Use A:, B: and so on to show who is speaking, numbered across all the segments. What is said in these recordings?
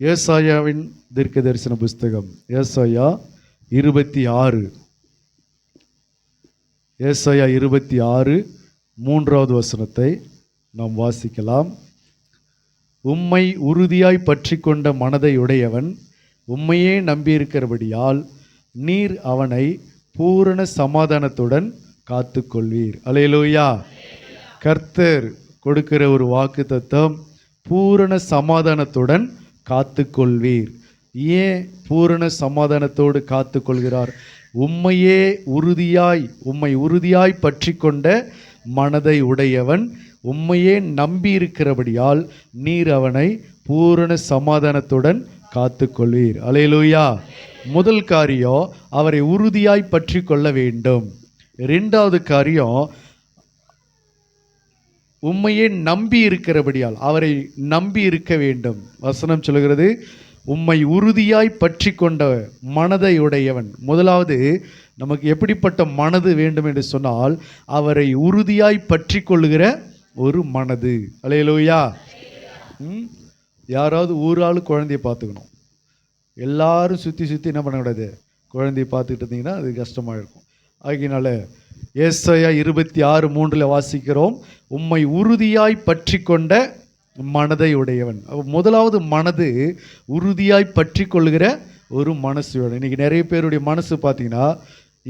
A: ஏசாயாவின் தீர்க்க தரிசன புஸ்தகம் ஏசாயா 26. ஏசாயா 26 3வது வசனத்தை நாம் வாசிக்கலாம். உம்மை உறுதியாய் பற்றி கொண்ட மனதை உடையவன் உம்மையே நம்பியிருக்கிறபடியால் நீர் அவனை பூரண சமாதானத்துடன் காத்து கொள்வீர். அல்லேலூயா. கர்த்தர் கொடுக்கிற ஒரு வாக்குத்தத்தம், பூரண சமாதானத்துடன் காத்து கொள்வீர். ஏன் பூரண சமாதானத்தோடு காத்து கொள்கிறார்? உம்மை உறுதியாய் பற்றி கொண்ட மனதை உடையவன் உம்மையே நம்பி இருக்கிறபடியால் நீர் அவனை பூரண சமாதானத்துடன் காத்து கொள்வீர். அல்லேலூயா. முதல் காரியம், அவரை உறுதியாய் பற்றி கொள்ள வேண்டும். 2வது காரியம், உம்மையே நம்பி இருக்கிறபடியால் அவரை நம்பி இருக்க வேண்டும். வசனம் சொல்கிறது, உம்மை உறுதியாய் பற்றி கொண்ட மனதை உடையவன். முதலாவது, நமக்கு எப்படிப்பட்ட மனது வேண்டும் என்று சொன்னால், அவரை உறுதியாய் பற்றி கொள்ளுகிற ஒரு மனது. அல்லேலூயா. யாராவது ஒரு ஆள் குழந்தைய பார்த்துக்கணும். எல்லாரும் சுற்றி என்ன பண்ணக்கூடாது, குழந்தைய பார்த்துக்கிட்டு இருந்தீங்கன்னா அது கஷ்டமாக இருக்கும். ஆகினால ஏசாயா 26:3 வாசிக்கிறோம், உம்மை உறுதியாய் பற்றி கொண்ட மனதை உடையவன். முதலாவது மனது உறுதியாய் பற்றி கொள்கிற ஒரு மனசு வேணும். இன்றைக்கி நிறைய பேருடைய மனசு பார்த்தீங்கன்னா,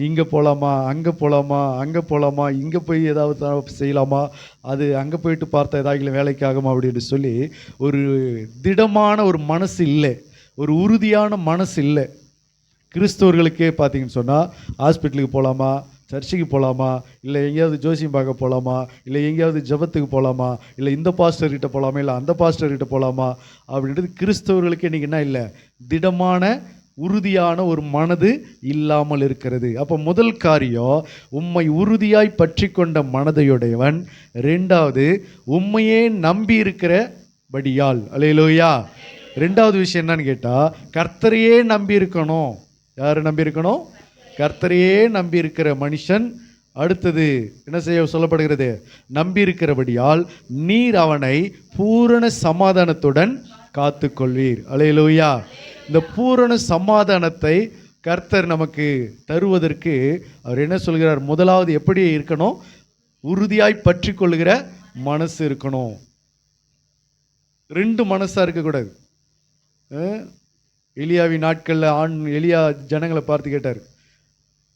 A: இங்கே போகலாமா, அங்கே போகலாமா, அங்கே போகலாமா, இங்கே போய் ஏதாவது செய்யலாமா, அது அங்கே போயிட்டு பார்த்தா ஏதாவது வேலைக்கு ஆகுமா அப்படின்னு சொல்லி ஒரு திடமான ஒரு மனசு இல்லை, ஒரு உறுதியான மனசு இல்லை. கிறிஸ்தவர்களுக்கே பார்த்தீங்கன்னு சொன்னால், ஹாஸ்பிட்டலுக்கு போகலாமா, சர்ச்சுக்கு போகலாமா, இல்லை எங்கேயாவது ஜோசியம் பார்க்க போகலாமா, இல்லை எங்கேயாவது ஜபத்துக்கு போகலாமா, இல்லை இந்த பாஸ்டர்கிட்ட போகலாமா, இல்லை அந்த பாஸ்டர்கிட்ட போகலாமா அப்படின்றது கிறிஸ்தவர்களுக்கு இன்றைக்கி என்ன இல்லை, திடமான உறுதியான ஒரு மனது இல்லாமல் இருக்கிறது. அப்போ முதல் காரியம், உம்மை உறுதியாய் பற்றி கொண்ட மனதையுடையவன். 2வது, உம்மையே நம்பி இருக்கிறபடியால். அல்லேலூயா. 2வது விஷயம் என்னன்னு கேட்டால், கர்த்தரையே நம்பி இருக்கணும். யாரை நம்பி இருக்கணும்? கர்த்தரையே நம்பி இருக்கிற மனுஷன். அடுத்தது என்ன செய்ய சொல்லப்படுகிறது? நம்பி இருக்கிறபடியால் நீர் அவனை பூரண சமாதானத்துடன் காத்து கொள்வீர். அல்லேலூயா. இந்த பூரண சமாதானத்தை கர்த்தர் நமக்கு தருவதற்கு அவர் என்ன சொல்கிறார்? முதலாவது எப்படி இருக்கணும்? உறுதியாய் பற்றி கொள்ளுகிற மனசு இருக்கணும். 2 மனசாக இருக்கக்கூடாது. எலியாவின் நாட்களில் எலியா ஜனங்களை பார்த்து கேட்டார்,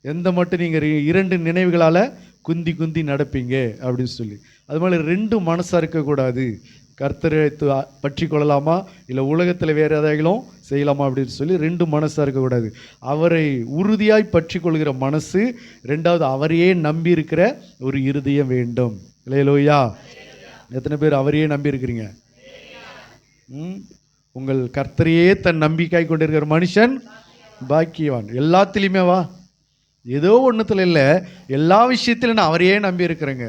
A: எந்த மட்டும் நீங்கள் 2 நினைவுகளால் குந்தி நடப்பீங்க அப்படின்னு சொல்லி. அது மாதிரி 2 மனசாக இருக்கக்கூடாது. கர்த்தரை பற்றி கொள்ளலாமா, இல்லை உலகத்தில் வேறு ஏதாயிலும் செய்யலாமா அப்படின்னு சொல்லி 2 மனசாக இருக்கக்கூடாது. அவரை உறுதியாய் பற்றி கொள்கிற மனசு. 2வது, அவரையே நம்பி இருக்கிற ஒரு இருதயம் வேண்டும். அல்லேலூயா. எத்தனை பேர் அவரையே நம்பி இருக்கிறீங்க? உங்கள் கர்த்தரையே தன் நம்பிக்கை கொண்டிருக்கிற மனுஷன் பாக்கியவான். எல்லாத்துலேயுமே வா, ஏதோ ஒன்றுத்தில் இல்லை, எல்லா விஷயத்திலும் நான் அவரையே நம்பி இருக்கிறேங்க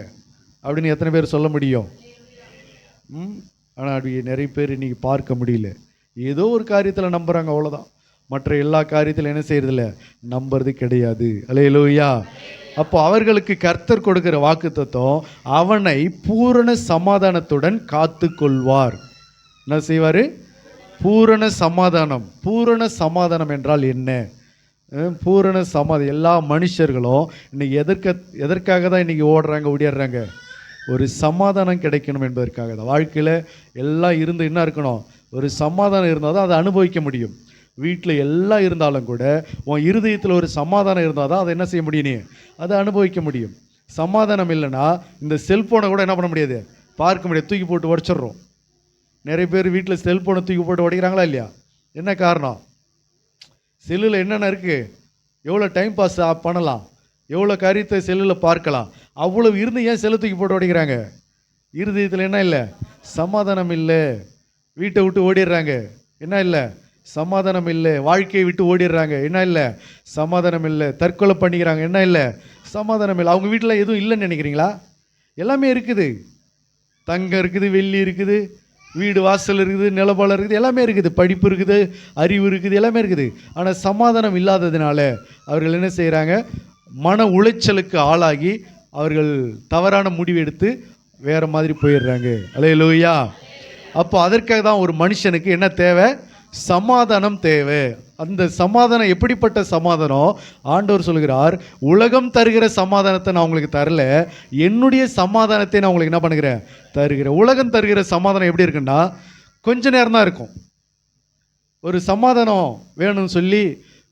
A: அப்படின்னு எத்தனை பேர் சொல்ல முடியும்? ஆனால் அப்படி நிறைய பேர் இன்றைக்கி பார்க்க முடியல. ஏதோ ஒரு காரியத்தில் நம்புகிறாங்க, அவ்வளோதான். மற்ற எல்லா காரியத்திலும் என்ன செய்யறதில்ல, நம்புறது கிடையாது. அல்லேலூயா. அப்போ அவர்களுக்கு கர்த்தர் கொடுக்கிற வாக்குத்தத்தம், அவனை பூரண சமாதானத்துடன் காத்து கொள்வார். என்ன செய்வார்? பூரண சமாதானம். பூரண சமாதானம் என்றால் என்ன? பூரண சமாதானம். எல்லா மனுஷர்களும் இன்னைக்கு எதற்காக தான் இன்றைக்கி ஓடிடுறாங்க? ஒரு சமாதானம் கிடைக்கணும் என்பதற்காக தான். வாழ்க்கையில் எல்லாம் இருந்து என்ன இருக்கணும்? ஒரு சமாதானம் இருந்தால் தான் அதை அனுபவிக்க முடியும். வீட்டில் எல்லாம் இருந்தாலும் கூட உன் இருதயத்தில் ஒரு சமாதானம் இருந்தால் தான் அதை என்ன செய்ய முடியும்? நீ அதை அனுபவிக்க முடியும். சமாதானம் இல்லைன்னா இந்த செல்ஃபோனை கூட என்ன பண்ண முடியாது, பார்க்க முடியாது, தூக்கி போட்டு உடச்சிட்றோம். நிறைய பேர் வீட்டில் செல்ஃபோனை தூக்கி போட்டு உடைக்கிறாங்களா இல்லையா? என்ன காரணம்? செல்லில் என்னென்ன இருக்குது, எவ்வளோ டைம் பாஸ் பண்ணலாம், எவ்வளோ காரியத்தை செல்லில் பார்க்கலாம், அவ்வளவு இருந்து ஏன் செல்லை தூக்கி போட்டு உடைக்கிறாங்க? இருதயத்தில் என்ன இல்லை? சமாதானம் இல்லை. வீட்டை விட்டு ஓடிடுறாங்க, என்ன இல்லை? சமாதானம் இல்லை. வாழ்க்கையை விட்டு ஓடிடுறாங்க, என்ன இல்லை? சமாதானம் இல்லை. தற்கொலை பண்ணிக்கிறாங்க, என்ன இல்லை? சமாதானம் இல்லை. அவங்க வீட்டில் எதுவும் இல்லைன்னு நினைக்கிறீங்களா? எல்லாமே இருக்குது. தங்கம் இருக்குது, வெள்ளி இருக்குது, வீடு வாசல் இருக்குது, நிலபலம் இருக்குது, எல்லாமே இருக்குது, படிப்பு இருக்குது, அறிவு இருக்குது, எல்லாமே இருக்குது. ஆனால் சமாதானம் இல்லாததுனால அவர்கள் என்ன செய்கிறாங்க? மன உளைச்சலுக்கு ஆளாகி அவர்கள் தவறான முடிவு எடுத்து வேறு மாதிரி போயிடுறாங்க. அல்லேலூயா. அப்போ அதற்காக தான் ஒரு மனுஷனுக்கு என்ன தேவை? சமாதானம் தேவை. அந்த சமாதானம் எப்படிப்பட்ட சமாதானம்? ஆண்டவர் சொல்கிறார், உலகம் தருகிற சமாதானத்தை நான் உங்களுக்கு தரல, என்னுடைய சமாதானத்தை நான் உங்களுக்கு என்ன பண்ணுகிறேன், தருகிறேன். உலகம் தருகிற சமாதானம் எப்படி இருக்குன்னா கொஞ்ச நேரம் தான் இருக்கும். ஒரு சமாதானம் வேணும்னு சொல்லி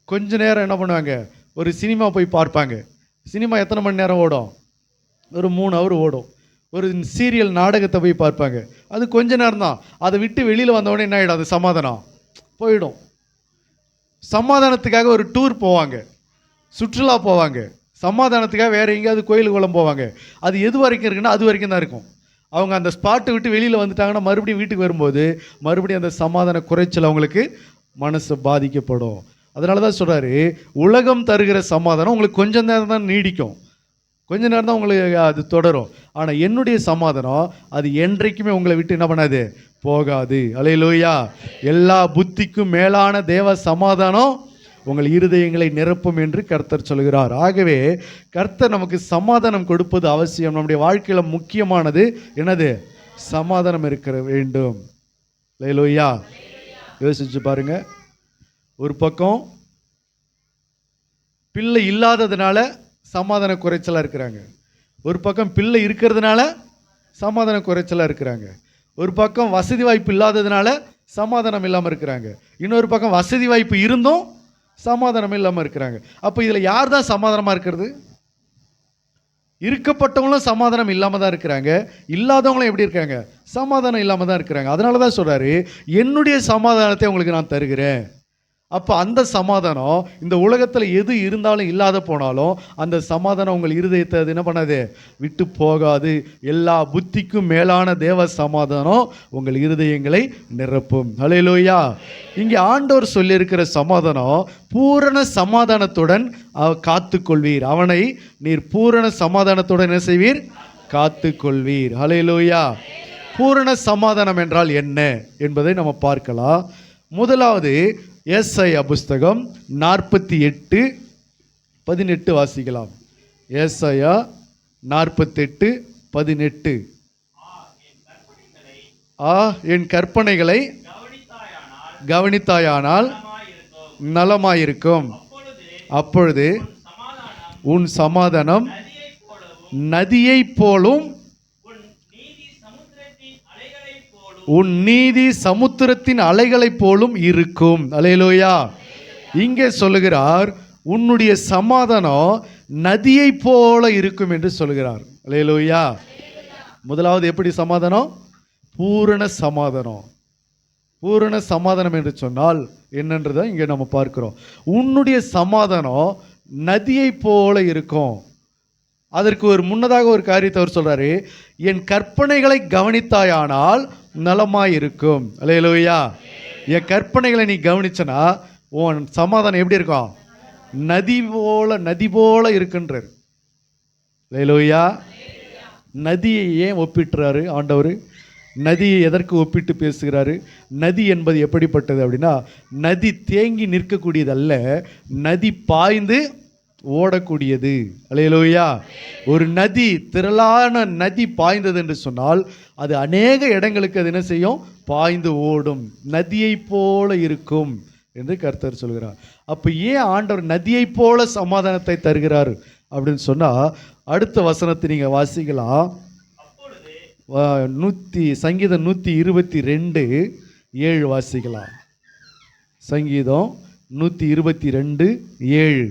A: கொஞ்ச நேரம் என்ன பண்ணுவாங்க, ஒரு சினிமா போய் பார்ப்பாங்க. சினிமா எத்தனை மணி நேரம் ஓடும்? ஒரு 3 ஹவர் ஓடும். ஒரு சீரியல் நாடகத்தை போய் பார்ப்பாங்க, அது கொஞ்ச நேரம் தான். அதை விட்டு வெளியில் வந்தவொடனே என்ன ஆகிடும், அது சமாதானம் போயிடும். சமாதானத்துக்காக ஒரு டூர் போவாங்க, சுற்றுலா போவாங்க, சமாதானத்துக்காக வேறு எங்கேயாவது கோயிலுக்கு குளம் போவாங்க. அது எது வரைக்கும் இருக்குன்னா அது வரைக்கும் தான் இருக்கும். அவங்க அந்த ஸ்பாட்டை விட்டு வெளியில் வந்துட்டாங்கன்னா மறுபடியும் வீட்டுக்கு வரும்போது மறுபடியும் அந்த சமாதான குறைச்சல் அவங்களுக்கு மனசு பாதிக்கப்படும். அதனால தான் சொல்கிறாரு, உலகம் தருகிற சமாதானம் உங்களுக்கு கொஞ்சம் நேரம் தான் நீடிக்கும், கொஞ்ச நேரம் தான் உங்களுக்கு அது தொடரும். ஆனால் என்னுடைய சமாதானம் அது என்றைக்குமே உங்களை விட்டு என்ன பண்ணாது, போகாது. அல்லேலூயா. எல்லா புத்திக்கும் மேலான தேவ சமாதானம் உங்கள் இருதயங்களை நிரப்பும் என்று கர்த்தர் சொல்கிறார். ஆகவே கர்த்தர் நமக்கு சமாதானம் கொடுப்பது அவசியம். நம்முடைய வாழ்க்கையில் முக்கியமானது என்னது? சமாதானம் இருக்க வேண்டும். அல்லேலூயா. யோசிச்சு பாருங்க, ஒரு பக்கம் பிள்ளை இல்லாததுனால சமாதான குறைச்சலாக இருக்கிறாங்க, ஒரு பக்கம் பிள்ளை இருக்கிறதுனால சமாதான குறைச்சலாக இருக்கிறாங்க, ஒரு பக்கம் வசதி வாய்ப்பு இல்லாததுனால சமாதானம் இல்லாமல் இருக்கிறாங்க, இன்னொரு பக்கம் வசதி வாய்ப்பு இருந்தும் சமாதானம் இல்லாமல் இருக்கிறாங்க. அப்போ இதில் யார் தான் சமாதானமாக இருக்கிறது? இருக்கப்பட்டவங்களும் சமாதானம் இல்லாமல் தான் இருக்கிறாங்க, இல்லாதவங்களும் எப்படி இருக்காங்க, சமாதானம் இல்லாமல் தான் இருக்கிறாங்க. அதனால தான் சொல்கிறாரு, என்னுடைய சமாதானத்தை உங்களுக்கு நான் தருகிறேன். அப்போ அந்த சமாதானம் இந்த உலகத்தில் எது இருந்தாலும் இல்லாத போனாலும் அந்த சமாதானம் உங்கள் இருதயத்தை அது என்ன பண்ணாது, விட்டு போகாது. எல்லா புத்திக்கும் மேலான தேவ சமாதானம் உங்கள் இருதயங்களை நிரப்பும். ஹல்லேலூயா. இங்கே ஆண்டவர் சொல்லியிருக்கிற சமாதானம், பூரண சமாதானத்துடன் காத்துக்கொள்வீர். அவனை நீர் பூரண சமாதானத்துடன் என்ன செய்வீர்? காத்துக்கொள்வீர். ஹல்லேலூயா. பூரண சமாதானம் என்றால் என்ன என்பதை நம்ம பார்க்கலாம். முதலாவது ஏசாயா புஸ்தகம் 48:18 வாசிக்கலாம். ஏசாயா 48:18. என் கற்பனைகளை கவனித்தாயானால் நலமாயிருக்கும், அப்பொழுது உன் சமாதானம் நதியைப் போலும் உன் நீதி சமுத்திரத்தின் அலைகளைப் போலும் இருக்கும். அல்லேலூயா. இங்கே சொல்லுகிறார், உன்னுடைய சமாதானம் நதியை போல இருக்கும் என்று சொல்லுகிறார். அல்லேலூயா. முதலாவது எப்படி சமாதானம்? பூரண சமாதானம். பூரண சமாதானம் என்று சொன்னால் என்னன்றதை இங்கே நம்ம பார்க்கிறோம். உன்னுடைய சமாதானம் நதியை போல இருக்கும். அதற்கு ஒரு முன்னதாக ஒரு காரியத்தை அவர் சொல்றாரு, என் கற்பனைகளை கவனித்தாயானால் நலமாயிருக்கும். அல்லேலூயா. என் கற்பனைகளை நீ கவனிச்சனா உன் சமாதானம் எப்படி இருக்கும்? நதி போல இருக்குன்றார். அல்லேலூயா. நதியை ஏன் ஒப்பிட்டுறாரு ஆண்டவர்? நதியை எதற்கு ஒப்பிட்டு பேசுகிறாரு? நதி என்பது எப்படிப்பட்டது அப்படின்னா, நதி தேங்கி நிற்கக்கூடியது அல்ல, நதி பாய்ந்து ஓடக்கூடியது. அல்லேலூயா. ஒரு நதி, திரளான நதி பாய்ந்தது என்று சொன்னால் அது அநேக இடங்களுக்கு அது என்ன செய்யும்? பாய்ந்து ஓடும். நதியை போல இருக்கும் என்று கர்த்தர் சொல்கிறார். அப்போ ஏன் ஆண்டவர் நதியை போல சமாதானத்தை தருகிறார் அப்படின்னு சொன்னால், அடுத்த வசனத்தை நீங்கள் வாசிக்கலாம். சங்கீதம் 122:7 வாசிக்கலாம். சங்கீதம் 122:7.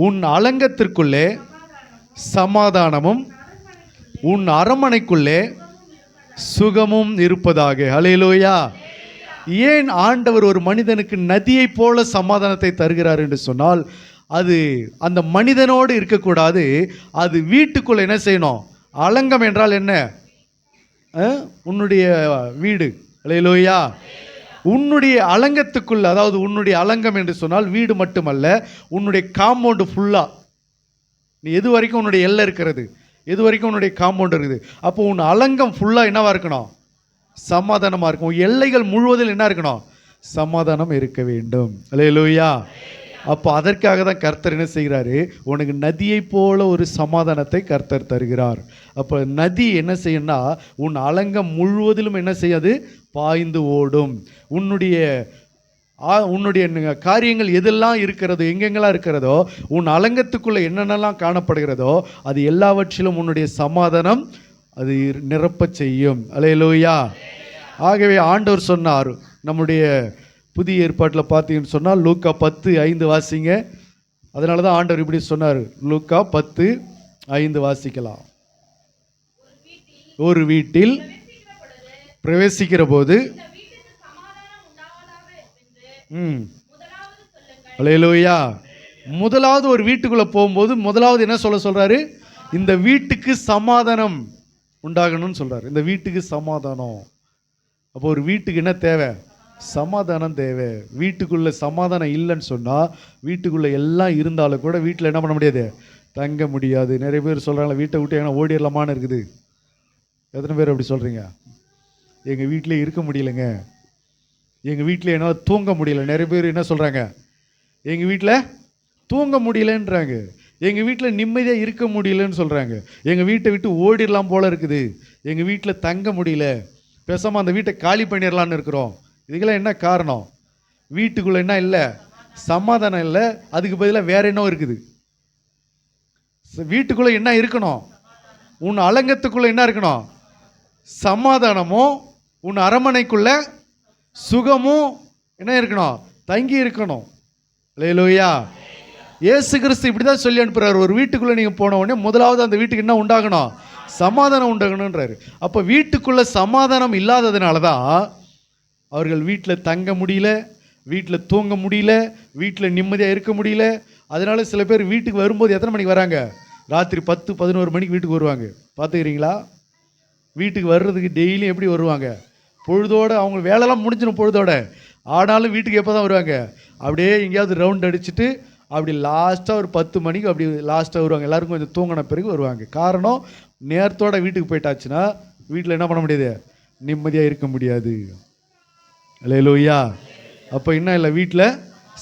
A: உன் அலங்கத்திற்குள்ளே சமாதானமும் உன் அரமனைக்குள்ளே சுகமும் இருப்பதாக. ஹல்லேலூயா. ஏன் ஆண்டவர் ஒரு மனிதனுக்கு நதியை போல சமாதானத்தை தருகிறார் என்று சொன்னால், அது அந்த மனிதனோடு இருக்கக்கூடாது, அது வீட்டுக்குள்ள என்ன செய்யணும்? அலங்கம் என்றால் என்ன? உன்னுடைய வீடு. ஹல்லேலூயா. உன்னுடைய அலங்கத்துக்குள்ள, அதாவது உன்னுடைய அலங்கம் என்று சொன்னால் வீடு மட்டுமல்ல, உன்னுடைய காம்பவுண்டு ஃபுல்லா, நீ எது வரைக்கும் உன்னுடைய எல்லை இருக்கிறது, எது வரைக்கும் உன்னுடைய காம்பவுண்ட் இருக்குது. அப்போ உன் அலங்கம் ஃபுல்லா என்னவா இருக்கணும்? சமாதானமா இருக்கும். எல்லைகள் முழுவதில் என்ன இருக்கணும்? சமாதானம் இருக்க வேண்டும். அல்லேலூயா. அப்போ அதற்காக தான் கர்த்தர் என்ன செய்கிறாரு, உனக்கு நதியை போல ஒரு சமாதானத்தை கர்த்தர் தருகிறார். அப்போ நதி என்ன செய்யணும்னா உன் அலங்கம் முழுவதிலும் என்ன செய்யாது, பாய்ந்து ஓடும். உன்னுடைய காரியங்கள் எதெல்லாம் இருக்கிறதோ, எங்கெங்கெல்லாம் இருக்கிறதோ, உன் அலங்கத்துக்குள்ளே என்னென்னலாம் காணப்படுகிறதோ அது எல்லாவற்றிலும் உன்னுடைய சமாதானம் அது நிரப்ப செய்யும். அல்லேலூயா. ஆகவே ஆண்டவர் சொன்னார், நம்முடைய புதிய ஏற்பாட்டில் பார்த்தீங்கன்னு சொன்னால் லூக்கா 10:5 வாசிங்க. அதனால தான் ஆண்டவர் இப்படி சொன்னார். லூக்கா 10:5 வாசிக்கலாம். ஒரு வீட்டில் பிரவேசிக்கிற போது அல்லேலூயா. முதலாவது ஒரு வீட்டுக்குள்ள போகும்போது முதலாவது என்ன சொல்றாரு, இந்த வீட்டுக்கு சமாதானம் உண்டாகணும்னு சொல்றாரு. இந்த வீட்டுக்கு சமாதானம். அப்போ ஒரு வீட்டுக்கு என்ன தேவை, சமாதானம் தேவை. வீட்டுக்குள்ள சமாதானம் இல்லைன்னு சொன்னா வீட்டுக்குள்ள எல்லாம் இருந்தாலும் கூட வீட்டில் என்ன பண்ண முடியாது, தங்க முடியாது. நிறைய பேர் சொல்றாங்களா, வீட்டை விட்டு ஏன்னா ஓடிடலாமான்னு இருக்குது. எத்தனை பேர் அப்படி சொல்றீங்க? எங்க வீட்டிலே இருக்க முடியலைங்க, எங்கள் வீட்டில் என்ன தூங்க முடியல. நிறைய பேர் என்ன சொல்கிறாங்க, எங்கள் வீட்டில் தூங்க முடியலன்றாங்க, எங்கள் வீட்டில் நிம்மதியாக இருக்க முடியலன்னு சொல்கிறாங்க, எங்கள் வீட்டை விட்டு ஓடிடலாம் போல் இருக்குது, எங்கள் வீட்டில் தங்க முடியல, பேசாமல் அந்த வீட்டை காலி பண்ணிடலான்னு இருக்கிறோம். இதுக்கெல்லாம் என்ன காரணம்? வீட்டுக்குள்ளே என்ன இல்லை, சமாதானம் இல்லை. அதுக்கு பதிலாக வேற என்ன இருக்குது? வீட்டுக்குள்ளே என்ன இருக்கணும், உன் அலங்கத்துக்குள்ளே என்ன இருக்கணும், சமாதானமும் உன் அரமனைக்குள்ள சுகமும் என்ன இருக்கணும், தங்கி இருக்கணும். அல்லேலூயா. இயேசு கிறிஸ்து இப்படி தான் சொல்லி அனுப்புறாரு. ஒரு வீட்டுக்குள்ளே நீங்கள் போன உடனே முதலாவது அந்த வீட்டுக்கு என்ன உண்டாகணும், சமாதானம் உண்டாகணுன்றாரு. அப்போ வீட்டுக்குள்ளே சமாதானம் இல்லாததுனால தான் அவர்கள் வீட்டில் தங்க முடியல, வீட்டில் தூங்க முடியல, வீட்டில் நிம்மதியாக இருக்க முடியல. அதனால சில பேர் வீட்டுக்கு வரும்போது எத்தனை மணிக்கு வராங்க, ராத்திரி 10-11 மணிக்கு வீட்டுக்கு வருவாங்க. பார்த்துக்கிறீங்களா? வீட்டுக்கு வர்றதுக்கு டெய்லியும் எப்படி வருவாங்க, பொழுதோடு அவங்க வேலைலாம் முடிஞ்சிடும் பொழுதோட. ஆனாலும் வீட்டுக்கு எப்போ தான் வருவாங்க, அப்படியே எங்கேயாவது ரவுண்ட் அடிச்சுட்டு அப்படி லாஸ்ட்டாக ஒரு 10 மணிக்கு அப்படி லாஸ்ட்டாக வருவாங்க. எல்லாருக்கும் கொஞ்சம் தூங்கின பிறகு வருவாங்க. காரணம், நேரத்தோட வீட்டுக்கு போயிட்டாச்சுன்னா வீட்டில் என்ன பண்ண முடியாது, நிம்மதியாக இருக்க முடியாது. அல்லேலூயா. அப்போ என்ன இல்லை, வீட்டில்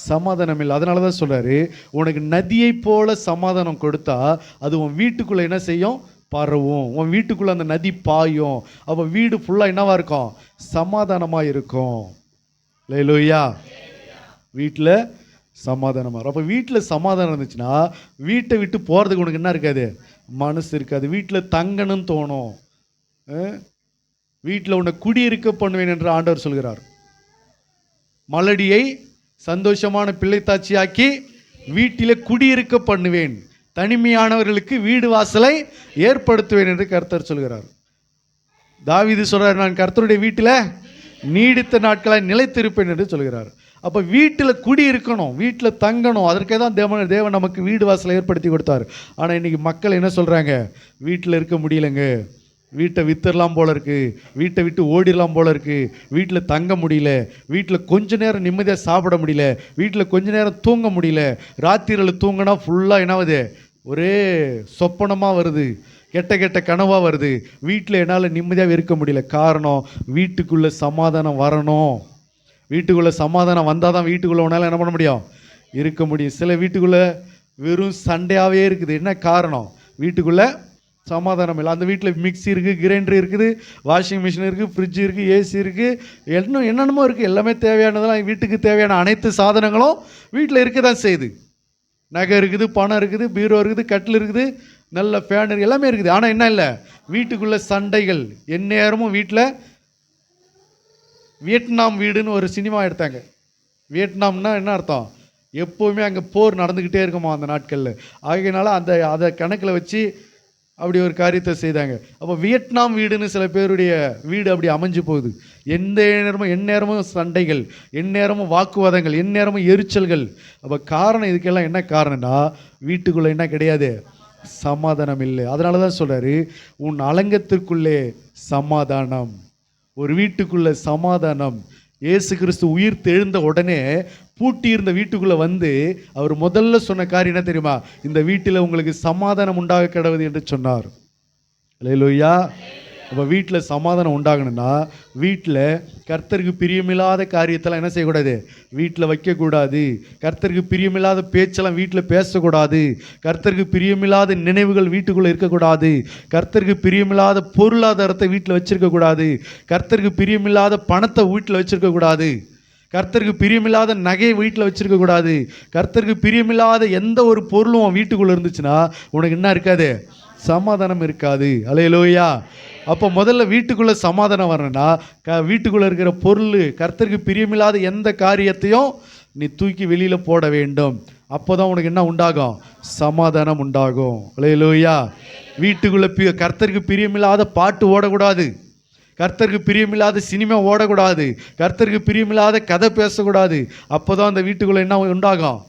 A: சமாதானம் இல்லை. அதனால தான் சொல்கிறாரு, உனக்கு நதியை போல சமாதானம் கொடுத்தா அது உன் வீட்டுக்குள்ளே என்ன செய்யும், பரவும். உன் வீட்டுக்குள்ளே அந்த நதி பாயும். அப்போ வீடு ஃபுல்லாக என்னவா இருக்கும், சமாதானமாக இருக்கும். அல்லேலூயா. வீட்டில் சமாதானமாக. அப்போ வீட்டில் சமாதானம் இருந்துச்சுன்னா வீட்டை விட்டு போகிறதுக்கு உனக்கு என்ன இருக்காது, மனசு இருக்காது. வீட்டில் தங்கணும்னு தோணும். வீட்டில் உன்னை குடியிருக்க பண்ணுவேன் என்று ஆண்டவர் சொல்கிறார். மலடியை சந்தோஷமான பிள்ளைத்தாட்சியாக்கி வீட்டிலே குடியிருக்க பண்ணுவேன், தனிமையானவர்களுக்கு வீடு வாசலை ஏற்படுத்துவேன் என்று கர்த்தர் சொல்கிறார். தாவீது சொல்றார், நான் கர்த்தருடைய வீட்டில் நீடித்த நாட்களை நிலைத்திருப்பேன் என்று சொல்கிறார். அப்போ வீட்டில் குடி இருக்கணும், வீட்டில் தங்கணும். அதற்கே தான் தேவன் நமக்கு வீடு வாசலை ஏற்படுத்தி கொடுத்தார். ஆனால் இன்னைக்கு மக்கள் என்ன சொல்கிறாங்க, வீட்டில் இருக்க முடியலைங்க, வீட்டை வித்துடலாம் போல இருக்குது, வீட்டை விட்டு ஓடிடலாம் போல இருக்குது, வீட்டில் தங்க முடியல, வீட்டில் கொஞ்ச நேரம் நிம்மதியாக சாப்பிட முடியல, வீட்டில் கொஞ்ச நேரம் தூங்க முடியல, ராத்திரியில் தூங்கினா ஃபுல்லாக என்னாவது, ஒரே சொப்பனமாக வருது, கெட்ட கெட்ட கனவாக வருது, வீட்டில் என்னால் நிம்மதியாக இருக்க முடியல. காரணம், வீட்டுக்குள்ளே சமாதானம் வரணும். வீட்டுக்குள்ளே சமாதானம் வந்தால் தான் வீட்டுக்குள்ளே உன்னால் என்ன பண்ண முடியும், இருக்க முடியும். சில வீட்டுக்குள்ளே வெறும் சண்டையாகவே இருக்குது. என்ன காரணம், வீட்டுக்குள்ளே சமாதானம் இல்லை. அந்த வீட்டில் மிக்ஸி இருக்குது, கிரைண்டர் இருக்குது, வாஷிங் மிஷின் இருக்குது, ஃப்ரிட்ஜ் இருக்குது, ஏசி இருக்குது, என்னென்னமோ இருக்குது. எல்லாமே தேவையானதெல்லாம், வீட்டுக்கு தேவையான அனைத்து சாதனங்களும் வீட்டில் இருக்க தான் செய்யுது. நகை இருக்குது, பணம் இருக்குது, பீரோ இருக்குது, கட்டில் இருக்குது, நல்ல ஃபேன் இருக்குது, எல்லாமே இருக்குது. ஆனால் என்ன இல்லை, வீட்டுக்குள்ளே சண்டைகள் எந்நேரமும். வீட்டில் வியட்நாம் வீடுன்னு ஒரு சினிமா எடுத்தாங்க. வியட்நாம்னா என்ன அர்த்தம், எப்போவுமே அங்கே போர் நடந்துக்கிட்டே இருக்குமா அந்த நாட்களில். ஆகையினால அதை கணக்கில் வச்சு அப்படி ஒரு காரியத்தை செய்தாங்க. அப்போ வியட்நாம் வீடுன்னு சில பேருடைய வீடு அப்படி அமைஞ்சு போகுது. எந்நேரமும் சண்டைகள், எந்நேரமும் வாக்குவாதங்கள், எந்நேரமும் எரிச்சல்கள். அப்போ காரணம், இதுக்கெல்லாம் என்ன காரணம்னா வீட்டுக்குள்ளே என்ன கிடையாது, சமாதானம் இல்லை. அதனால தான் சொல்கிறாரு, உன் அலங்கத்திற்குள்ளே சமாதானம். ஒரு வீட்டுக்குள்ளே சமாதானம். இயேசு கிறிஸ்து உயிர் தெழுந்த உடனே பூட்டி இருந்த வீட்டுக்குள்ளே வந்து அவர் முதல்ல சொன்ன காரியம் என்ன தெரியுமா, இந்த வீட்டில் உங்களுக்கு சமாதானம் உண்டாக கிடவது என்று சொன்னார். அல்லேலூயா. அப்போ வீட்டில் சமாதானம் உண்டாகணும்னா வீட்டில் கர்த்தருக்கு பிரியமில்லாத காரியத்தெல்லாம் என்ன செய்யக்கூடாது, வீட்டில் வைக்கக்கூடாது. கர்த்தருக்கு பிரியமில்லாத பேச்செல்லாம் வீட்டில் பேசக்கூடாது. கர்த்தருக்கு பிரியமில்லாத நினைவுகள் வீட்டுக்குள்ளே இருக்கக்கூடாது. கர்த்தருக்கு பிரியமில்லாத பொருளாதாரத்தை வீட்டில் வச்சிருக்கக்கூடாது. கர்த்தருக்கு பிரியமில்லாத பணத்தை வீட்டில் வச்சிருக்கக்கூடாது. கர்த்தருக்கு பிரியமில்லாத நகையை வீட்டில் வச்சிருக்கக்கூடாது. கர்த்தருக்கு பிரியமில்லாத எந்த ஒரு பொருளும் வீட்டுக்குள்ளே இருந்துச்சுன்னா உனக்கு என்ன இருக்காது, சமாதானம் இருக்காது. அல்லேலூயா. அப்போ முதல்ல வீட்டுக்குள்ளே சமாதானம் வரணும்னா வீட்டுக்குள்ளே இருக்கிற பொருள், கர்த்தருக்கு பிரியமில்லாத எந்த காரியத்தையும் நீ தூக்கி வெளியில் போட வேண்டும். அப்போ தான் உனக்கு என்ன உண்டாகும், சமாதானம் உண்டாகும். அல்லேலூயா. வீட்டுக்குள்ளே கர்த்தருக்கு பிரியமில்லாத பாட்டு ஓடக்கூடாது. கர்த்தருக்கு பிரியமில்லாத சினிமா ஓடக்கூடாது. கர்த்தருக்கு பிரியமில்லாத கதை பேசக்கூடாது. அப்போ தான் அந்த வீட்டுக்குள்ளே என்ன உண்டாகும்,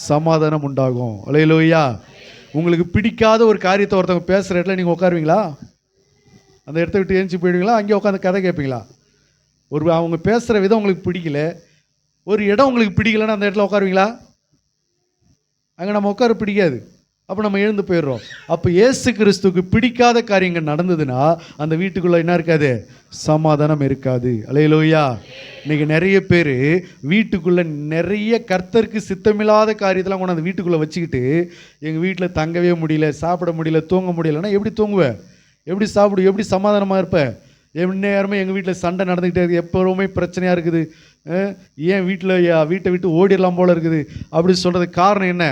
A: சமாதானம் உண்டாகும். அல்லேலூயா. உங்களுக்கு பிடிக்காத ஒரு காரியத்தை ஒருத்தவங்க பேசுகிற இடத்துல நீங்கள் உட்காருவீங்களா? அந்த இடத்த விட்டு ஏஞ்சி போயிடுவீங்களா? அங்கே உட்காந்து கதை கேட்பீங்களா? அவங்க பேசுகிற விதம் உங்களுக்கு பிடிக்கல, ஒரு இடம் உங்களுக்கு பிடிக்கலன்னா அந்த இடத்துல உட்காருவீங்களா? அங்கே நம்ம உட்கார பிடிக்காது. அப்போ நம்ம எழுந்து போயிடுறோம். அப்போ இயேசு கிறிஸ்துவுக்கு பிடிக்காத காரியங்கள் நடந்ததுன்னா அந்த வீட்டுக்குள்ளே என்ன இருக்காது, சமாதானம் இருக்காது. அல்லேலூயா. இன்றைக்கி நிறைய பேர் வீட்டுக்குள்ளே நிறைய கர்த்தருக்கு சித்தமில்லாத காரியத்தெல்லாம் கொண்டு அந்த வீட்டுக்குள்ளே வச்சுக்கிட்டு எங்கள் வீட்டில் தங்கவே முடியல, சாப்பிட முடியல, தூங்க முடியலன்னா எப்படி தூங்குவேன், எப்படி சாப்பிடு, எப்படி சமாதானமாக இருப்பேன்? நேரமே எங்கள் வீட்டில் சண்டை நடந்துக்கிட்டே இருக்குது, எப்போவுமே பிரச்சனையாக இருக்குது, ஏன் வீட்டை விட்டு ஓடிடலாம் போல் இருக்குது அப்படி சொல்கிறதுக்கு காரணம் என்ன?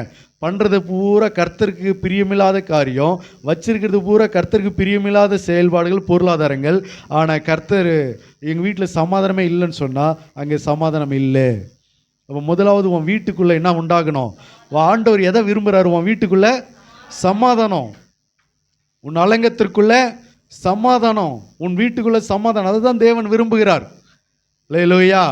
A: பண்ணுறது பூரா கர்த்தருக்கு பிரியமில்லாத காரியம், வச்சிருக்கிறது பூரா கர்த்தருக்கு பிரியமில்லாத செயல்பாடுகள், பொருளாதாரங்கள். ஆனால் கர்த்தர் எங்கள் வீட்டில் சமாதானமே இல்லைன்னு சொன்னால் அங்கே சமாதானம் இல்லை. அப்போ முதலாவது உன் வீட்டுக்குள்ளே என்ன உண்டாகணும், ஆண்டவர் எதை விரும்புகிறாரு, உன் வீட்டுக்குள்ளே சமாதானம், உன் அலங்கத்திற்குள்ளே சமாதானம், உன் வீட்டுக்குள்ளே சமாதானம், அதுதான் தேவன் விரும்புகிறார். அல்லேலூயா.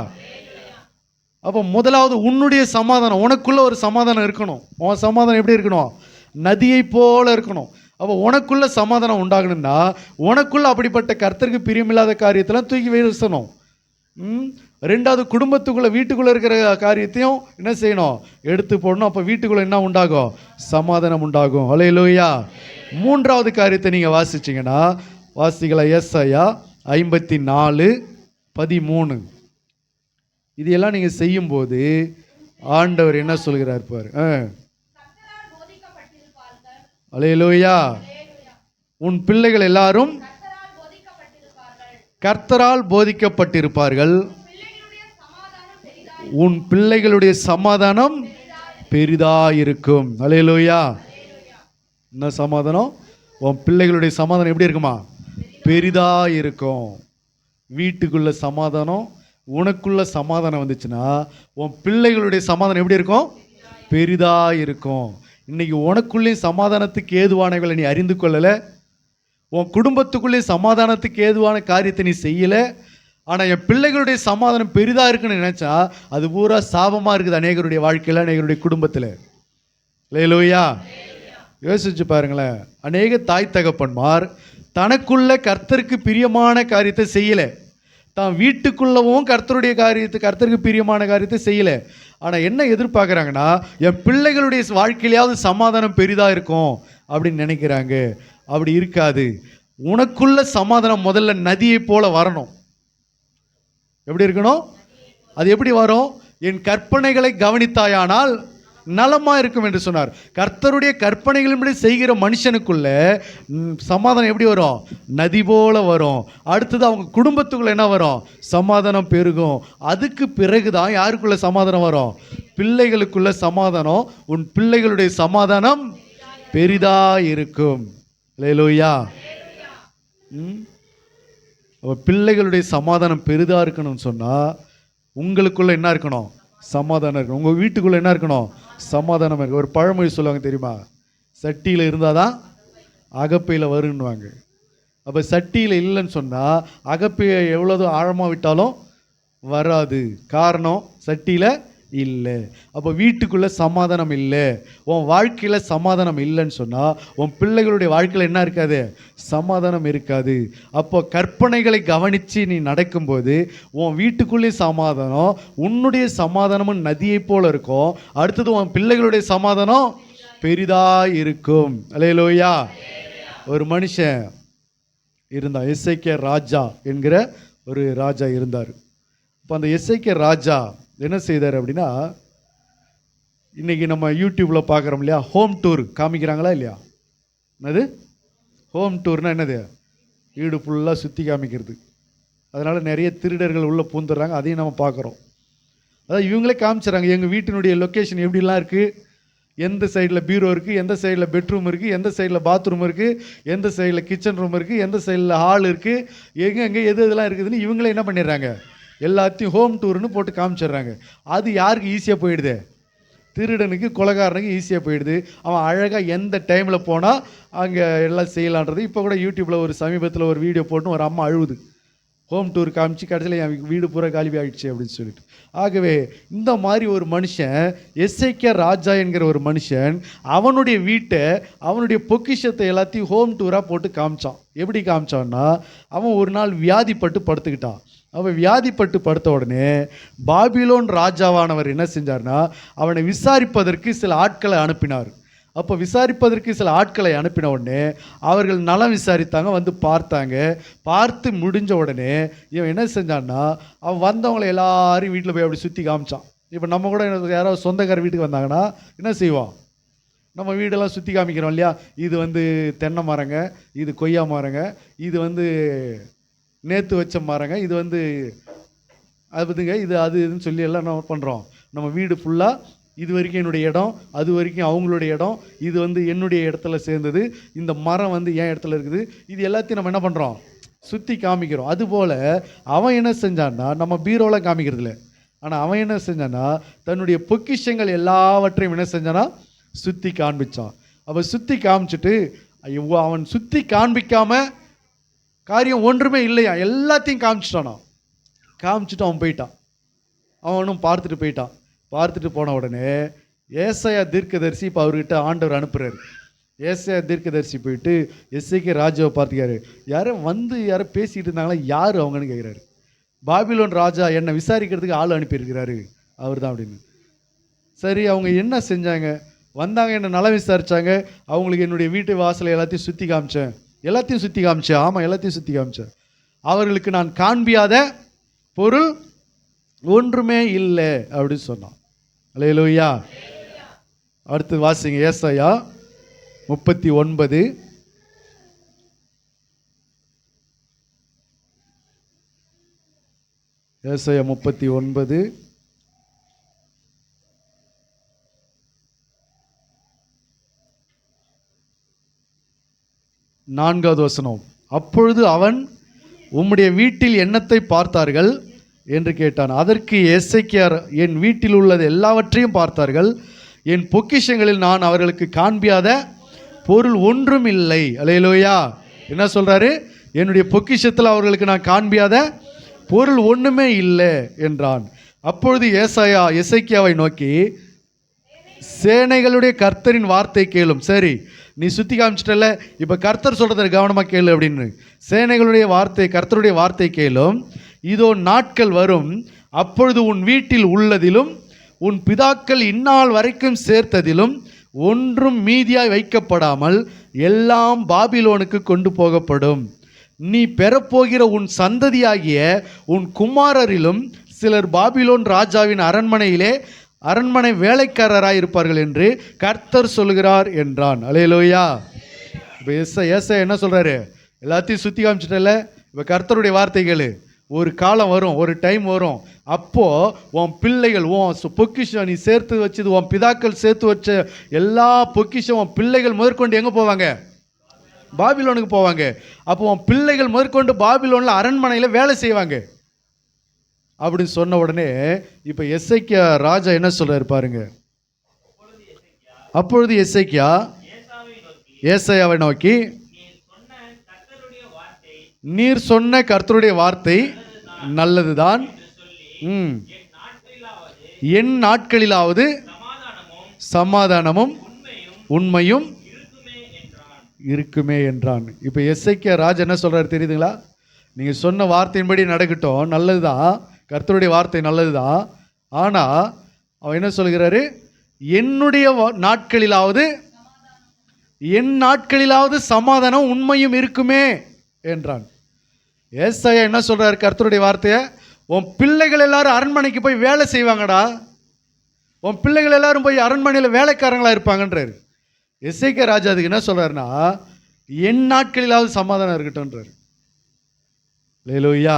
A: அப்போ முதலாவது உன்னுடைய சமாதானம், உனக்குள்ள ஒரு சமாதானம் இருக்கணும். உன் சமாதானம் எப்படி இருக்கணும், நதியை போல இருக்கணும். அப்போ உனக்குள்ள சமாதானம் உண்டாகணும்னா உனக்குள்ள அப்படிப்பட்ட கர்த்தருக்கு பிரியமில்லாத காரியத்தெல்லாம் தூக்கி வீசணும். ரெண்டாவது குடும்பத்துக்குள்ளே வீட்டுக்குள்ளே இருக்கிற காரியத்தையும் என்ன செய்யணும், எடுத்து போடணும். அப்போ வீட்டுக்குள்ளே என்ன உண்டாகும், சமாதானம் உண்டாகும். அல்லேலூயா. மூன்றாவது காரியத்தை நீங்கள் வாசிச்சிங்கன்னா வாசிக்கல, ஏசாயா 54:13. இதையெல்லாம் நீங்கள் செய்யும்போது ஆண்டவர் என்ன சொல்கிறார் பாரு. அல்லேலூயா. உன் பிள்ளைகள் எல்லாரும் கர்த்தரால் போதிக்கப்பட்டிருப்பார்கள். உன் பிள்ளைகளுடைய சமாதானம் பெரிதாயிருக்கும். அல்லேலூயா. என்ன சமாதானம், உன் பிள்ளைகளுடைய சமாதானம் எப்படி இருக்குமா, பெரிதாயிருக்கும். வீட்டுக்குள்ள சமாதானம், உனக்குள்ள சமாதானம் வந்துச்சுன்னா உன் பிள்ளைகளுடைய சமாதானம் எப்படி இருக்கும், பெரிதாக இருக்கும். இன்னைக்கு உனக்குள்ளே சமாதானத்துக்கு ஏதுவானவர்களை நீ அறிந்து கொள்ளலை, உன் குடும்பத்துக்குள்ளே சமாதானத்துக்கு ஏதுவான காரியத்தை நீ செய்யலை. ஆனால் என் பிள்ளைகளுடைய சமாதானம் பெரிதாக இருக்குன்னு நினச்சா அது பூரா சாபமாக இருக்குது அநேகருடைய வாழ்க்கையில், அநேகருடைய குடும்பத்தில். அல்லேலூயா. யோசிச்சு பாருங்களேன், அநேக தாய் தகப்பன்மார் தனக்குள்ள கர்த்தருக்கு பிரியமான காரியத்தை செய்யலை, தான் வீட்டுக்குள்ளவும் கர்த்தருடைய காரியத்தை, கர்த்தருக்கு பிரியமான காரியத்தை செய்யலை. ஆனால் என்ன எதிர்பார்க்குறாங்கன்னா, என் பிள்ளைகளுடைய வாழ்க்கையிலாவது சமாதானம் பெரிதாக இருக்கும் அப்படின்னு நினைக்கிறாங்க. அப்படி இருக்காது. உனக்குள்ள சமாதானம் முதல்ல நதியை போல வரணும். எப்படி இருக்கணும், அது எப்படி வரும், என் கற்பனைகளை கவனித்தாயானால் நலமாக இருக்கும் என்று சொன்னார். கர்த்தருடைய கற்பனைகளின்படி செய்கிற மனுஷனுக்குள்ள சமாதானம் எப்படி வரும், நதி போல வரும். அடுத்தது அவங்க குடும்பத்துக்குள்ள என்ன வரும், சமாதானம் பெருகும். அதுக்கு பிறகுதான் யாருக்குள்ள சமாதானம் வரும், பிள்ளைகளுக்குள்ள சமாதானம். உன் பிள்ளைகளுடைய சமாதானம் பெரிதா இருக்கும். அல்லேலூயா. பிள்ளைகளுடைய சமாதானம் பெரிதா இருக்கணும்னு சொன்னா உங்களுக்குள்ள என்ன இருக்கணும், சமாதானம் இருக்கணும். உங்கள் வீட்டுக்குள்ளே என்ன இருக்கணும், சமாதானம் இருக்கு. ஒரு பழமொழி சொல்லுவாங்க தெரியுமா, சட்டியில் இருந்தால் தான் அகப்பையில் வருன்னுவாங்க. அப்போ சட்டியில் இல்லைன்னு சொன்னால் அகப்பையை எவ்வளோ ஆழமாக விட்டாலும் வராது. காரணம் சட்டியில் இல்லை. அப்போ வீட்டுக்குள்ளே சமாதானம் இல்லை, உன் வாழ்க்கையில் சமாதானம் இல்லைன்னு சொன்னால் உன் பிள்ளைகளுடைய வாழ்க்கையில் என்ன இருக்காது, சமாதானம் இருக்காது. அப்போ கற்பனைகளை கவனித்து நீ நடக்கும்போது உன் வீட்டுக்குள்ளே சமாதானம், உன்னுடைய சமாதானமும் நதியை போல் இருக்கும். அடுத்தது உன் பிள்ளைகளுடைய சமாதானம் பெரிதாக இருக்கும். அல்லேலூயா. ஒரு மனுஷன் இருந்தான். எசேக்கியா ராஜா என்கிற ஒரு ராஜா இருந்தார். இப்போ அந்த எசேக்கியா ராஜா என்ன செய்தார் அப்படின்னா, இன்றைக்கி நம்ம யூடியூப்பில் பார்க்குறோம் இல்லையா, ஹோம் டூர் காமிக்கிறாங்களா இல்லையா? என்னது ஹோம் டூர்னால் என்னது? வீடு ஃபுல்லாக சுற்றி காமிக்கிறது. அதனால் நிறைய திருடர்கள் உள்ளே பூந்துடுறாங்க, அதையும் நம்ம பார்க்குறோம். அதாவது இவங்களே காமிச்சிடறாங்க எங்கள் வீட்டினுடைய லொக்கேஷன் எப்படிலாம் இருக்குது, எந்த சைடில் பீரோ இருக்குது, எந்த சைடில் பெட்ரூம் இருக்குது, எந்த சைடில் பாத்ரூம் இருக்குது, எந்த சைடில் கிச்சன் ரூம் இருக்குது, எந்த சைடில் ஹால் இருக்குது, எங்கே எது இதெல்லாம் இருக்குதுன்னு இவங்களே என்ன பண்ணிடுறாங்க, எல்லாத்தையும் ஹோம் டூர்னு போட்டு காமிச்சிடுறாங்க. அது யாருக்கு ஈஸியாக போயிடுது? திருடனுக்கு, கொலைகாரனுக்கு ஈஸியாக போயிடுது. அவன் அழகாக எந்த டைமில் போனால் அங்கே எல்லாம் செய்யலான்றது. இப்போ கூட யூடியூப்பில் ஒரு சமீபத்தில் ஒரு வீடியோ போட்டு ஒரு அம்மா அழுவுது, ஹோம் டூர் காமிச்சு கடைசியில் என் வீடு பூரா காலி ஆகிடுச்சு அப்படின்னு சொல்லிட்டு. ஆகவே இந்த மாதிரி ஒரு மனுஷன், எசேக்கியா ராஜா என்கிற ஒரு மனுஷன், அவனுடைய வீட்டை, அவனுடைய பொக்கிஷத்தை எல்லாத்தையும் ஹோம் டூராக போட்டு காமிச்சான். எப்படி காமிச்சான்னா, அவன் ஒரு நாள் வியாதிப்பட்டு படுத்துக்கிட்டான். அவன் வியாதிப்பட்டு படுத்த உடனே பாபிலோன் ராஜாவானவர் என்ன செஞ்சார்னா, அவனை விசாரிப்பதற்கு சில ஆட்களை அனுப்பினார். அப்போ விசாரிப்பதற்கு சில ஆட்களை அனுப்பின உடனே அவர்கள் நலம் விசாரித்தாங்க, வந்து பார்த்தாங்க. பார்த்து முடிஞ்ச உடனே இவன் என்ன செஞ்சான்னா, அவன் வந்தவங்களை எல்லாரையும் வீட்டில் போய் அப்படி சுற்றி காமிச்சான். இப்போ நம்ம கூட யாராவது சொந்தக்கார வீட்டுக்கு வந்தாங்கன்னா என்ன செய்வோம், நம்ம வீடெல்லாம் சுற்றி காமிக்கிறோம் இல்லையா? இது வந்து தென்னை மரங்க, இது கொய்யா மரங்க, இது வந்து நேற்று வச்ச மரங்க, இது வந்து அது பற்றிங்க, இது அது இதுன்னு சொல்லி எல்லாம் நம்ம பண்ணுறோம். நம்ம வீடு ஃபுல்லாக இது வரைக்கும் என்னுடைய இடம், அது வரைக்கும் அவங்களுடைய இடம், இது வந்து என்னுடைய இடத்துல சேர்ந்தது, இந்த மரம் வந்து என் இடத்துல இருக்குது, இது எல்லாத்தையும் நம்ம என்ன பண்ணுறோம், சுற்றி காமிக்கிறோம். அதுபோல் அவன் என்ன செஞ்சான்னா, நம்ம பீரோவில் காமிக்கிறது இல்லை, ஆனால் அவன் என்ன செஞ்சான்னா தன்னுடைய பொக்கிஷங்கள் எல்லாவற்றையும் என்ன செஞ்சானா சுற்றி காண்பிச்சான். அவன் சுற்றி காமிச்சிட்டு, அவன் சுற்றி காண்பிக்காம காரியம் ஒன்றுமே இல்லையா, எல்லாத்தையும் காமிச்சிட்டானா. காமிச்சிட்டு அவன் போயிட்டான். அவனும் பார்த்துட்டு போயிட்டான். பார்த்துட்டு போன உடனே ஏசாயா தீர்க்கதரிசி இப்போ அவர்கிட்ட ஆண்டவர் அனுப்புகிறார். ஏசாயா தீர்க்கதரிசி போயிட்டு எசேக்கியா ராஜாவை பார்த்துக்காரு. யாரும் வந்து யாரோ பேசிகிட்டு இருந்தாங்களா, யார் அவங்கன்னு கேட்குறாரு. பாபிலோன் ராஜா என்னை விசாரிக்கிறதுக்கு ஆள் அனுப்பியிருக்கிறாரு, அவர் தான் அப்படின்னு. சரி, அவங்க என்ன செஞ்சாங்க? வந்தாங்க, என்னை நலம் விசாரித்தாங்க, அவங்களுக்கு என்னுடைய வீட்டு வாசலை எல்லாத்தையும் சுற்றி காமிச்சேன். எல்லாத்தையும் சுற்றி காமிச்சேன், ஆமாம் எல்லாத்தையும் சுற்றி காமிச்சேன். அவர்களுக்கு நான் காண்பியாத பொருள் ஒன்றுமே இல்லை அப்படின்னு சொன்னான். அல்லேலூயா. அடுத்து வாசிங்க, ஏசாயா 39. ஏசாயா 39 4வது வசனம். அப்பொழுது அவன், உம்முடைய வீட்டில் என்னத்தை பார்த்தார்கள் என்று கேட்டான். அதற்கு எசேக்கியா, என் வீட்டில் உள்ளது எல்லாவற்றையும் பார்த்தார்கள், என் பொக்கிஷங்களில் நான் அவர்களுக்கு காண்பியாத பொருள் ஒன்றும் இல்லை. அல்லேலூயா. என்ன சொல்றாரு? என்னுடைய பொக்கிஷத்தில் அவர்களுக்கு நான் காண்பியாத பொருள் ஒன்றுமே இல்லை என்றான். அப்பொழுது ஏசாயா எசேக்கியாவை நோக்கி, சேனைகளுடைய கர்த்தரின் வார்த்தை கேளும். சரி, நீ சுற்றி காமிச்சிட்டல, இப்போ கர்த்தர் சொல்கிறத கவனமாக கேளு அப்படின்னு. சேனைகளுடைய வார்த்தை, கர்த்தருடைய வார்த்தை கேளும். இதோ நாட்கள் வரும், அப்பொழுது உன் வீட்டில் உள்ளதிலும் உன் பிதாக்கள் இந்நாள் வரைக்கும் சேர்த்ததிலும் ஒன்றும் மீதியாய் வைக்கப்படாமல் எல்லாம் பாபிலோனுக்கு கொண்டு போகப்படும். நீ பெறப்போகிற உன் சந்ததியாகிய உன் குமாரரிலும் சிலர் பாபிலோன் ராஜாவின் அரண்மனை வேலைக்காரராய் இருப்பார்கள் என்று கர்த்தர் சொல்கிறார் என்றான். அல்லேலூயா. இப்போ ஏசாயா என்ன சொல்றாரு? எல்லாத்தையும் சுற்றி காமிச்சிட்டல, இப்போ கர்த்தருடைய வார்த்தைகள். ஒரு காலம் வரும், ஒரு டைம் வரும், அப்போ உன் பிள்ளைகள், உன் பொக்கிஷம் நீ சேர்த்து வச்சது, உன் பிதாக்கள் சேர்த்து வச்ச எல்லா பொக்கிஷம் உன் பிள்ளைகள் முதற்கொண்டு எங்கே போவாங்க? பாபிலோனுக்கு போவாங்க. அப்போ உன் பிள்ளைகள் முதற்கொண்டு பாபிலோனில் அரண்மனையில் வேலை செய்வாங்க அப்படின்னு சொன்ன உடனே இப்போ எசேக்கியா ராஜா என்ன சொல்றாரு பாருங்க. அப்பொழுது எசேக்கியா ஏசாயாவை நோக்கி, நீர் சொன்ன கர்த்தருடைய வார்த்தை நல்லதுதான், என் நாட்களிலாவது சமாதானமும் உண்மையும் இருக்குமே என்றான். இப்போ எசேக்கியா ராஜா என்ன சொல்றாரு தெரியுதுங்களா? நீங்க சொன்ன வார்த்தையின்படி நடக்கட்டும், நல்லதுதான், கர்த்தருடைய வார்த்தை நல்லதுதான். ஆனால் அவன் என்ன சொல்கிறாரு? என்னுடைய நாட்களிலாவது, என் நாட்களிலாவது சமாதானம் உண்மையும் இருக்குமே என்றான். ஏசாயா என்ன சொல்றாரு? கர்த்தருடைய வார்த்தையை, உன் பிள்ளைகள் எல்லாரும் அரண்மனைக்கு போய் வேலை செய்வாங்கடா, உன் பிள்ளைகள் எல்லாரும் போய் அரண்மனையில் வேலைக்காரங்களா இருப்பாங்கன்றாரு. எசேக்கியா ராஜா அதுக்கு என்ன சொல்றாருன்னா, என் நாட்களிலாவது சமாதானம் இருக்கட்டும்ன்றாரு. அல்லேலூயா.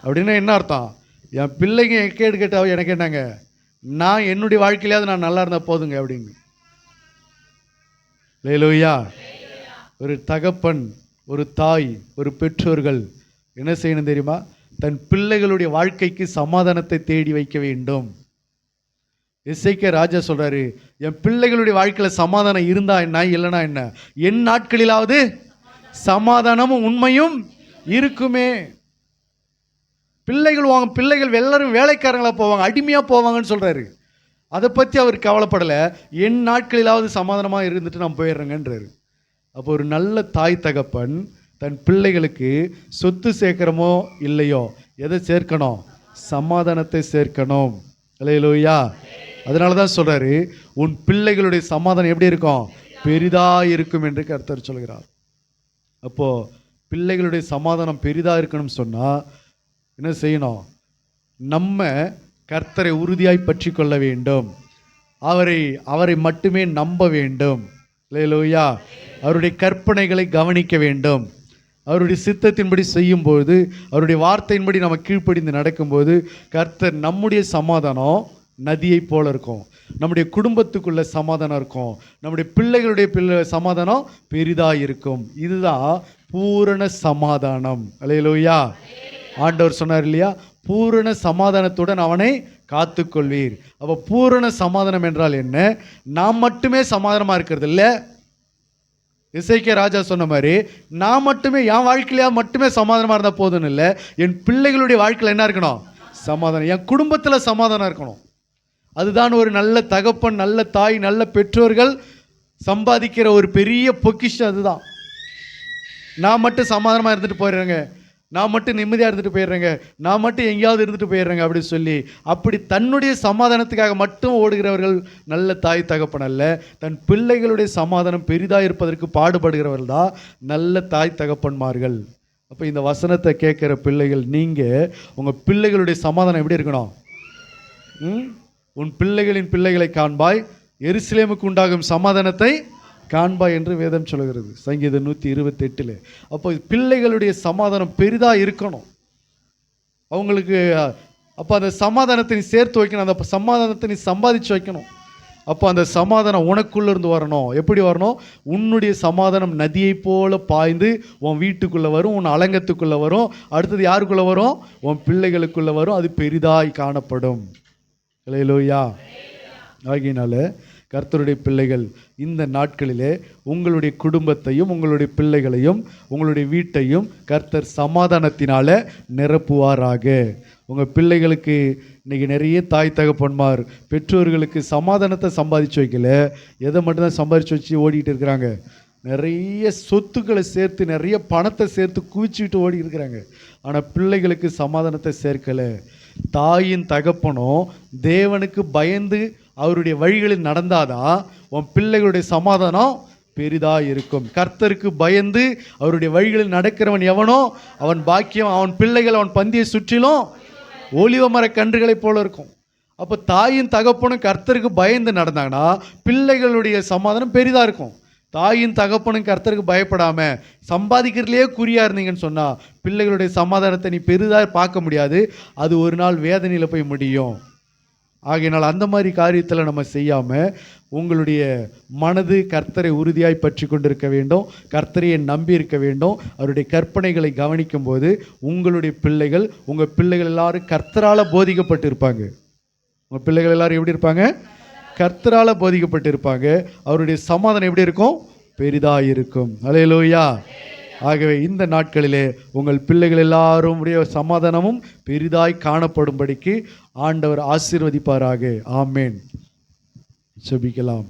A: அப்படின்னா என்ன அர்த்தம்? என் பிள்ளைங்க கேடு கேட்டா எனக்கு என்னங்க, நான் என்னுடைய வாழ்க்கையிலாவது நான் நல்லா இருந்தால் போதுங்க அப்படின்னு. அல்லேலூயா. ஒரு தகப்பன், ஒரு தாய், ஒரு பெற்றோர்கள் என்ன செய்யணும் தெரியுமா? தன் பிள்ளைகளுடைய வாழ்க்கைக்கு சமாதானத்தை தேடி வைக்க வேண்டும். எசேக்கியா ராஜா சொல்றாரு, என் பிள்ளைகளுடைய வாழ்க்கையில சமாதானம் இருந்தா என்ன, இல்லைன்னா என்ன, என் நாட்களிலாவது சமாதானமும் உண்மையும் இருக்குமே. பிள்ளைகள் எல்லாரும் வேலைக்காரங்களா போவாங்க, அடிமையா போவாங்கன்னு சொல்றாரு. அதை பற்றி அவர் கவலைப்படலை. என் நாட்களிலாவது சமாதானமாக இருந்துட்டு நான் போயிடுறேங்கன்றாரு. அப்போ ஒரு நல்ல தாய் தகப்பன் தன் பிள்ளைகளுக்கு சொத்து சேர்க்கிறோமோ இல்லையோ, எதை சேர்க்கணும்? சமாதானத்தை சேர்க்கணும். அல்லேலூயா. அதனால தான் சொல்றாரு, உன் பிள்ளைகளுடைய சமாதானம் எப்படி இருக்கும்? பெரிதாக இருக்கும் என்று கர்த்தர் சொல்கிறார். அப்போ பிள்ளைகளுடைய சமாதானம் பெரிதாக இருக்கணும்னு சொன்னால் என்ன செய்யணும்? நம்ம கர்த்தரை உறுதியாய் பற்றி கொள்ள வேண்டும். அவரை மட்டுமே நம்ப வேண்டும். அல்லேலூயா. அவருடைய கற்பனைகளை கவனிக்க வேண்டும். அவருடைய சித்தத்தின்படி செய்யும்போது, அவருடைய வார்த்தையின்படி நம்ம கீழ்ப்படிந்து நடக்கும்போது, கர்த்தர் நம்முடைய சமாதானம் நதியை போல இருக்கும். நம்முடைய குடும்பத்துக்குள்ள சமாதானம் இருக்கும். நம்முடைய பிள்ளைகளுடைய சமாதானம் பெரிதாக இருக்கும். இதுதான் பூரண சமாதானம். அல்லேலூயா. ஆண்டவர் சொன்னார் இல்லையா, பூரண சமாதானத்துடன் அவனை காத்துக்கொள்வீர். அப்போ பூரண சமாதானம் என்றால் என்ன? நாம் மட்டுமே சமாதானமாக இருக்கிறது இல்லை. எசேக்கியா ராஜா சொன்ன மாதிரி, நான் மட்டுமே என் வாழ்க்கையில மட்டுமே சமாதானமாக இருந்தால் போதும்னு இல்லை, என் பிள்ளைகளுடைய வாழ்க்கையில் என்ன இருக்கணும்? சமாதானம். என் குடும்பத்தில் சமாதானம் இருக்கணும். அதுதான் ஒரு நல்ல தகப்பன், நல்ல தாய், நல்ல பெற்றோர்கள் சம்பாதிக்கிற ஒரு பெரிய பொக்கிஷம். அதுதான். நான் மட்டும் சமாதானமாக இருந்துட்டு போயிடுறேங்க, நான் மட்டும் நிம்மதியாக இருந்துட்டு போயிடுறேங்க, நான் மட்டும் எங்கேயாவது இருந்துட்டு போயிடுறேங்க அப்படின்னு சொல்லி அப்படி தன்னுடைய சமாதானத்துக்காக மட்டும் ஓடுகிறவர்கள் நல்ல தாய் தகப்பன் அல்ல. தன் பிள்ளைகளுடைய சமாதானம் பெரிதாக இருப்பதற்கு பாடுபடுகிறவர்கள் தான் நல்ல தாய் தகப்பன்மார்கள். அப்போ இந்த வசனத்தை கேட்குற பிள்ளைகள், நீங்கள் உங்கள் பிள்ளைகளுடைய சமாதானம் எப்படி இருக்கணும்? உன் பிள்ளைகளின் பிள்ளைகளை காண்பாய், எருசலேமுக்கு உண்டாகும் சமாதானத்தை காண்பாய் என்று வேதம் சொல்கிறது, சங்கீதம் 128. அப்போ பிள்ளைகளுடைய சமாதானம் பெரிதாக இருக்கணும் அவங்களுக்கு. அப்போ அந்த சமாதானத்தை நீ சேர்த்து வைக்கணும், அந்த சமாதானத்தை நீ சம்பாதிச்சு வைக்கணும். அப்போ அந்த சமாதானம் உனக்குள்ளேருந்து வரணும். எப்படி வரணும்? உன்னுடைய சமாதானம் நதியை போல பாய்ந்து உன் வீட்டுக்குள்ளே வரும், உன் அலங்கத்துக்குள்ளே வரும், அடுத்தது யாருக்குள்ளே வரும்? உன் பிள்ளைகளுக்குள்ளே வரும். அது பெரிதாய் காணப்படும். அல்லேலூயா. ஆகினால கர்த்தருடைய பிள்ளைகள், இந்த நாட்களிலே உங்களுடைய குடும்பத்தையும் உங்களுடைய பிள்ளைகளையும் உங்களுடைய வீட்டையும் கர்த்தர் சமாதானத்தினால நிரப்புவாராக. உங்கள் பிள்ளைகளுக்கு இன்றைக்கி நிறைய தாய் தகப்பன்மார் பெற்றோர்களுக்கு சமாதானத்தை சம்பாதிச்சு வைக்கல, எதை மட்டும்தான் சம்பாதிச்சு வச்சு ஓடிக்கிட்டு இருக்கிறாங்க. நிறைய சொத்துக்களை சேர்த்து, நிறைய பணத்தை சேர்த்து குவிச்சுக்கிட்டு ஓடி இருக்கிறாங்க. ஆனால் பிள்ளைகளுக்கு சமாதானத்தை சேர்க்கலை. தாயின் தகப்பனும் தேவனுக்கு பயந்து அவருடைய வழிகளில் நடந்தாதான் உன் பிள்ளைகளுடைய சமாதானம் பெரிதாக இருக்கும். கர்த்தருக்கு பயந்து அவருடைய வழிகளில் நடக்கிறவன் எவனோ அவன் பாக்கியம், அவன் பிள்ளைகள் அவன் பந்தியை சுற்றிலும் ஒலிவ மர கன்றுகளைப் போல இருக்கும். அப்போ தாயின் தகப்பனும் கர்த்தருக்கு பயந்து நடந்தாங்கன்னா பிள்ளைகளுடைய சமாதானம் பெரிதாக இருக்கும். தாயின் தகப்பனும் கர்த்தருக்கு பயப்படாமல் சம்பாதிக்கிறதுலேயே குறியாக இருந்தீங்கன்னு சொன்னால் பிள்ளைகளுடைய சமாதானத்தை நீ பெரிதாக பார்க்க முடியாது. அது ஒரு நாள் வேதனையில் போய் முடியும். ஆகையினால் அந்த மாதிரி காரியத்தில் நம்ம செய்யாமல் உங்களுடைய மனது கர்த்தரை உறுதியாய் பற்றி கொண்டிருக்க வேண்டும். கர்த்தரையை நம்பி இருக்க வேண்டும். அவருடைய கற்பனைகளை கவனிக்கும் போது உங்களுடைய பிள்ளைகள், உங்கள் பிள்ளைகள் எல்லாரும் கர்த்தரால் போதிக்கப்பட்டு இருப்பாங்க. உங்கள் பிள்ளைகள் எல்லாரும் எப்படி இருப்பாங்க? கர்த்தரால் போதிக்கப்பட்டு இருப்பாங்க. அவருடைய சமாதானம் எப்படி இருக்கும்? பெரிதாக இருக்கும். அல்லேலூயா. ஆகவே இந்த நாட்களிலே உங்கள் பிள்ளைகள் எல்லாரும் உடைய சமாதானமும் பெரிதாய் காணப்படும்படிக்கு ஆண்டவர் ஆசீர்வதிப்பாராக. ஆமேன். ஜெபிக்கலாம்.